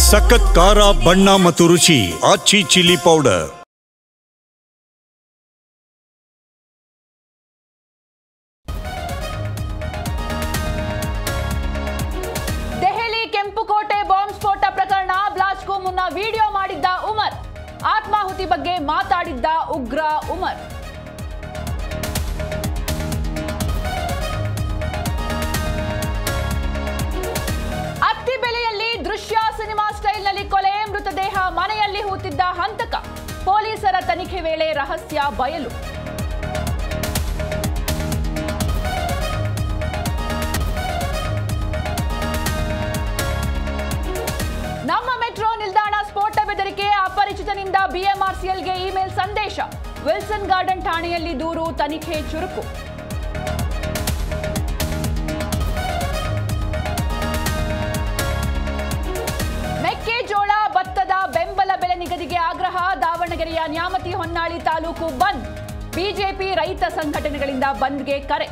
ಸಖತ್ ಖಾರ ಬಣ್ಣ ಮತ್ತು ರುಚಿ ಆಚಿ ಚಿಲ್ಲಿ ಪೌಡರ್. ದೆಹಲಿ ಕೆಂಪುಕೋಟೆ ಬಾಂಬ್ ಸ್ಫೋಟ ಪ್ರಕರಣ ಬ್ಲಾಸ್ಟ್ಗೂ ಮುನ್ನ ವಿಡಿಯೋ ಮಾಡಿದ್ದ ಉಮರ್, ಆತ್ಮಾಹುತಿ ಬಗ್ಗೆ ಮಾತಾಡಿದ್ದ ಉಗ್ರ ಉಮರ್. ಅತ್ತಿಬೆಲೆಯಲ್ಲಿ ದೃಶ್ಯ ಸಿನಿಮಾ ಸ್ಟೈಲ್ನಲ್ಲಿ ಕೊಲೆ, ಮೃತದೇಹ ಮನೆಯಲ್ಲಿ ಹೂತಿದ್ದ ಹಂತಕ, ಪೊಲೀಸರ ತನಿಖೆ ವೇಳೆ ರಹಸ್ಯ ಬಯಲು. ನಮ್ಮ ಮೆಟ್ರೋ ನಿಲ್ದಾಣ ಸ್ಫೋಟ ಬೆದರಿಕೆ, ಅಪರಿಚಿತನಿಂದ ಬಿಎಂಆರ್ಸಿಎಲ್ಗೆ ಇಮೇಲ್ ಸಂದೇಶ, ವಿಲ್ಸನ್ ಗಾರ್ಡನ್ ಠಾಣೆಯಲ್ಲಿ ದೂರು, ತನಿಖೆ ಚುರುಕು. ಮೆಕ್ಕೆಜೋಳ, ಭತ್ತದ ಬೆಂಬಲ ಬೆಲೆ ನಿಗದಿಗೆ ಆಗ್ರಹ, ದಾವಣಗೆರೆಯ ನ್ಯಾಮತಿ ಹೊನ್ನಾಳಿ ತಾಲೂಕು ಬಂದ್, ಬಿಜೆಪಿ ರೈತ ಸಂಘಟನೆಗಳಿಂದ ಬಂದ್ಗೆ ಕರೆ.